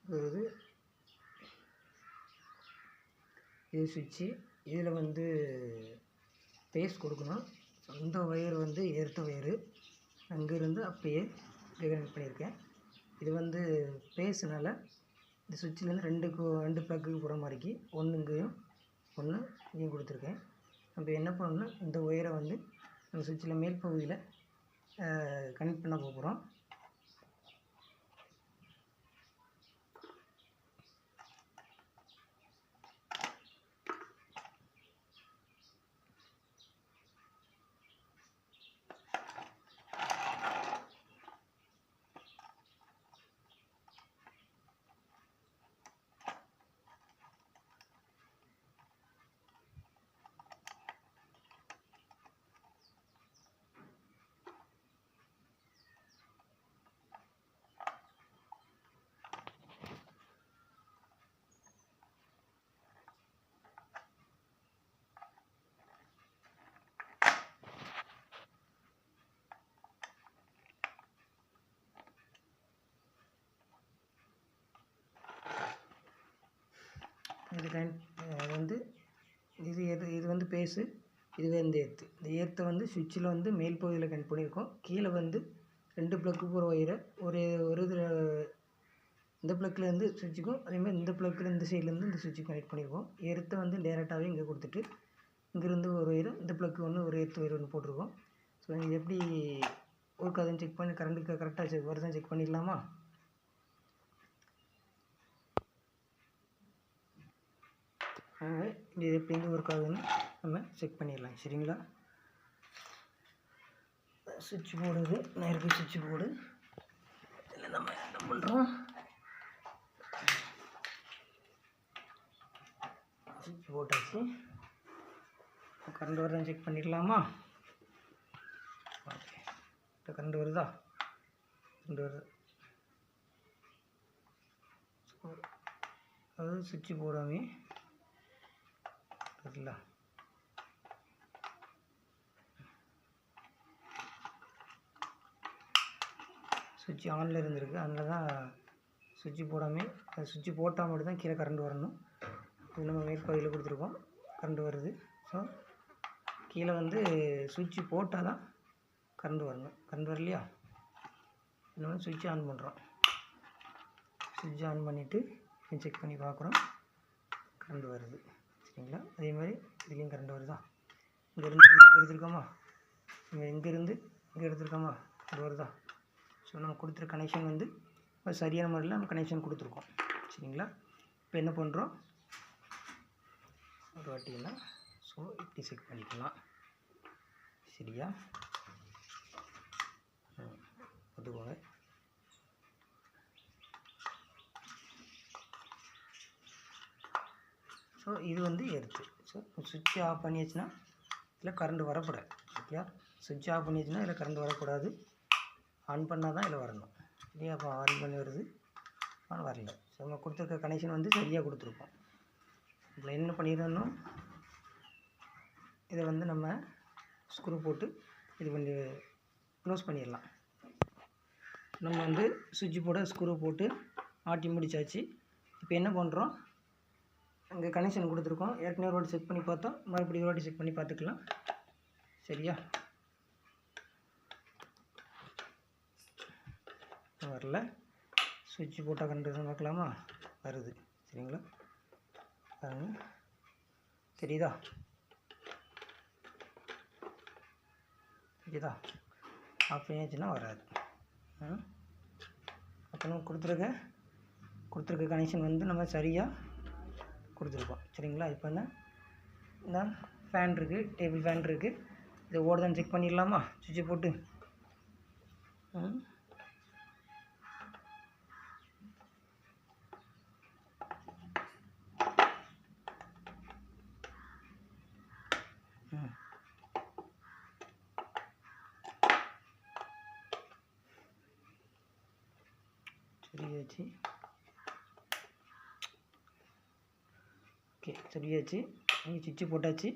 அதாவது இது சுவிட்சு. இதில் வந்து பேஸ் கொடுக்கணும். இந்த ஒயர் வந்து எர்த் ஒயரு, அங்கேருந்து அப்படியே கனெக்ட் பண்ணியிருக்கேன். இது வந்து பேஸ்னால இந்த சுவிட்சிலேருந்து ரெண்டு ப்ளக்குக்கு போகிற மாதிரிக்கு ஒன்று இங்கேயும் ஒன்று இங்கேயும் கொடுத்துருக்கேன். நம்ம என்ன பண்ணணும்னா இந்த ஒயரை வந்து நம்ம சுவிட்சில் மேல் பகுதியில் கனெக்ட் பண்ண போகிறோம். இது வந்து இது வந்து பேஸு, இதுவே இந்த எர்த்து. இந்த எர்த்தை வந்து சுவிட்சில் வந்து மேல் பகுதியில் கனெக்ட் பண்ணியிருக்கோம். கீழே வந்து 2 ப்ளக்கு போகிற ஒயரை ஒரு இதில் இந்த ப்ளக்லேருந்து சுவிட்சுக்கும், அதேமாதிரி இந்த ப்ளக்கில் இந்த சைட்லேருந்து இந்த சுவிட்சுக்கு கனெக்ட் பண்ணியிருக்கோம். எர்த்தை வந்து டேரெக்டாகவே இங்கே கொடுத்துட்டு இங்கேருந்து ஒரு ஒயரு, இந்த ப்ளக்கு ஒன்று ஒரு எர்த்து ஒயர் ஒன்று போட்டிருக்கோம். ஸோ இது எப்படி ஒர்க் ஆகுதுன்னு செக் பண்ணி கரண்ட்டுக்கு கரெக்டாக வருதுன்னு செக் பண்ணிடலாமா? இது எப்படி ஒர்க் ஆகுதுன்னு நம்ம செக் பண்ணிடலாம். சரிங்களா? சுவிட்ச் போர்டு இது நான் இருக்குது சுவிட்ச் போர்டு. இதில் நம்ம என்ன பண்ணுறோம், சுவிட்ச் போட்டாச்சு. கரண்ட் வருதான்னு செக் பண்ணிடலாமா? ஓகே, இப்போ கரண்ட் வருதா? கரண்ட் வருது. அதாவது சுவிட்ச் போடாமே இருக்குல்ல, சுவிட்ச் ஆனில் இருந்திருக்கு. அதில் தான் சுவிட்ச் போடாமல், சுவிட்ச் போட்டால் மட்டும் தான் கீழே கரண்ட் வரணும். இது நம்ம மேற்பகுதியில் கொடுத்துருக்கோம், கரண்ட் வருது. ஸோ கீழே வந்து சுவிட்ச் போட்டால் தான் கரண்ட் வரணும். கரண்ட் வரலையா, நம்ம சுவிட்ச் ஆன் பண்ணுறோம். சுவிட்ச் ஆன் பண்ணிவிட்டு செக் பண்ணி பார்க்குறோம், கரண்ட் வருது. சரிங்களா? அதே மாதிரி இதுலேயும் கரண்ட் வருதா? இங்கேருந்து எடுத்துருக்கோமா, இங்கேருந்து இங்கே எடுத்துருக்கோமா, கரண்ட் வருதா? ஸோ நம்ம கொடுத்துருக்க கனெக்ஷன் வந்து சரியான முறையில் நம்ம கனெக்ஷன் கொடுத்துருக்கோம். சரிங்களா? இப்போ என்ன பண்ணுறோம், ஒரு வாட்டிங்கன்னா ஸோ இப்படி செக் பண்ணிக்கலாம். சரியா? அதுபோக ஸோ இது வந்து எர்த்து. ஸோ சுவிட்ச் ஆஃப் பண்ணியாச்சுன்னா இதில் கரண்ட் வரக்கூடாது. ஓகே, சுவிட்ச் ஆஃப் பண்ணியாச்சுன்னா இதில் கரண்ட் வரக்கூடாது. ஆன் பண்ணால் தான் இதில் வரணும். சரியா? அப்போ ஆன் பண்ணி வருது, ஆனால் வரல. ஸோ நம்ம கொடுத்துருக்க கனெக்ஷன் வந்து சரியாக கொடுத்துருக்கோம். இதில் என்ன பண்ணிடணும், இதை வந்து நம்ம ஸ்க்ரூ போட்டு இது பண்ணி க்ளோஸ் பண்ணிடலாம். நம்ம வந்து சுவிட்ச் போட ஸ்க்ரூ போட்டு ஆட்டி முடிச்சாச்சு. இப்போ என்ன பண்ணுறோம், அங்கே கனெக்ஷன் கொடுத்துருக்கோம். ஏற்கனவே ஒரு வாட்டி செக் பண்ணி பார்த்தோம், மறுபடியும் ஒரு வாட்டி செக் பண்ணி பார்த்துக்கலாம். சரியா? வரல, சுவிட்ச் போட்டால் கரண்ட் பார்க்கலாமா, வருது. சரிங்களா? தெரியுதா? தெரியுதா? ஆஃப் பண்ணியாச்சுன்னா வராது. அப்போ நம்ம கொடுத்துருக்க கனெக்ஷன் வந்து நம்ம சரியாக கொடுத்துருக்கோம். சரிங்களா? இப்போ என்ன ஃபேன் இருக்குது, டேபிள் ஃபேன் இருக்குது. இதை ஓடுதான்னு செக் பண்ணிடலாமா, சுவிட்சை போட்டு. சரியாச்சு. ஓகே, சரியாச்சு. இங்கே சுவிட்சு போட்டாச்சு,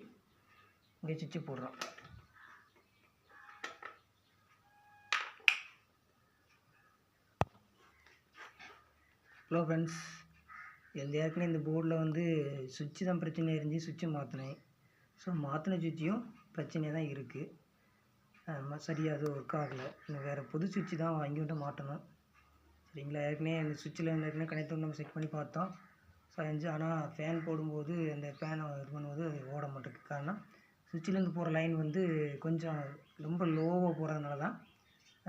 இங்கே சுவிட்சு போடுறோம். ஹலோ ஃப்ரெண்ட்ஸ், ஏற்கனவே இந்த போர்டில் வந்து சுவிட்சு தான் பிரச்சனையாக இருந்துச்சு. சுவிட்சை மாற்றினேன். ஸோ மாற்றின சுவிட்சையும் பிரச்சனையாக தான் இருக்குது. சரியாக அது ஒர்க் ஆகலை. இன்னும் வேறு புது சுவிட்சு தான் வாங்கி விட்டு மாட்டணும். சரிங்களா? ஏற்கனவே அந்த சுவிட்சில் ஏற்கனவே கனெக்ட் பண்ணி நம்ம செக் பண்ணி பார்த்தோம். செஞ்சு ஆனால் ஃபேன் போடும்போது அந்த ஃபேனை இது பண்ணும்போது அது ஓட மாட்டேங்குது. காரணம் சுவிட்சிலேருந்து போகிற லைன் வந்து கொஞ்சம் ரொம்ப லோவாக போகிறதுனால தான்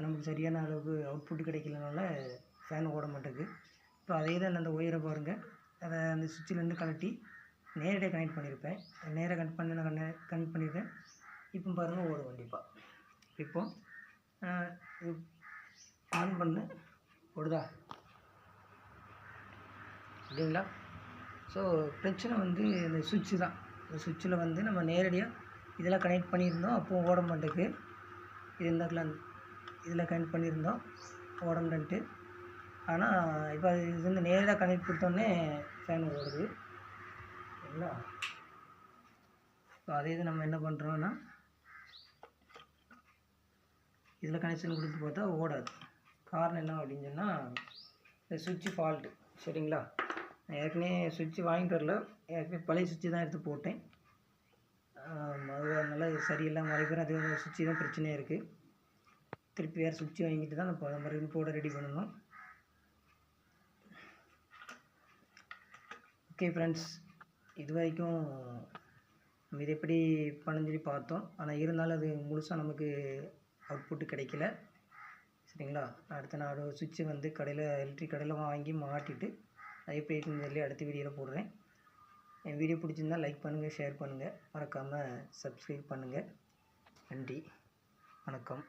நமக்கு சரியான அளவுக்கு அவுட்புட் கிடைக்கலனால ஃபேன் ஓட மாட்டேங்குது. இப்போ அதே தான் அந்த ஒயரை பாருங்கள், அதை அந்த சுவிட்சிலேருந்து கழட்டி நேரடியாக கனெக்ட் பண்ணியிருப்பேன். நேராக கனெக்ட் பண்ணியிருக்கேன். இப்போ பாருங்கள் ஓடும் கண்டிப்பாக. இப்போது இது ஆன் பண்ணு ஓடுதா இல்லைங்களா? ஸோ பிரச்சனை வந்து இந்த சுவிட்சு தான். இந்த சுவிட்சில் வந்து நம்ம நேரடியாக இதெல்லாம் கனெக்ட் பண்ணியிருந்தோம், அப்போது ஓட மாட்டேங்குது. இது இதில் கனெக்ட் பண்ணியிருந்தோம் ஓடணுன்ட்டு. ஆனால் இப்போ இது வந்து நேராக கனெக்ட் கொடுத்தோன்னே ஃபேன் ஓடுது. சரிங்களா? ஸோ அதே இது நம்ம என்ன பண்ணுறோன்னா இதில் கனெக்ஷன் கொடுத்து பார்த்தா ஓடாது. காரணம் என்ன அப்படின்னு சொன்னால் இந்த சுவிட்சு ஃபால்ட்டு. சரிங்களா? நான் ஏற்கனவே சுவிட்சு வாங்கிட்டு வரல, ஏற்கனவே பழைய சுவிட்சு தான் எடுத்து போட்டேன். அது அதனால சரியில்லை மறுபடியும் அது சுவிட்சு தான் பிரச்சனையாக இருக்குது. திருப்பி வேறு சுவிட்சு வாங்கிட்டு தான் நம்ம மறுபடியும் போட ரெடி பண்ணணும். ஓகே ஃப்ரெண்ட்ஸ், இது வரைக்கும் நம்ம இது எப்படி பண்ணு சொல்லி பார்த்தோம். ஆனால் இருந்தாலும் அது முழுசாக நமக்கு அவுட்புட்டு கிடைக்கல. சரிங்களா? அடுத்து நான் ஒரு சுவிட்சு வந்து எலக்ட்ரிக் கடையில் வாங்கி மாட்டிட்டு அது எப்படி இருக்குன்னு சொல்லி அடுத்த வீடியோவில் போடுறேன். என் வீடியோ பிடிச்சிருந்தால் லைக் பண்ணுங்கள், ஷேர் பண்ணுங்கள், மறக்காமல் சப்ஸ்கிரைப் பண்ணுங்கள். நன்றி, வணக்கம்.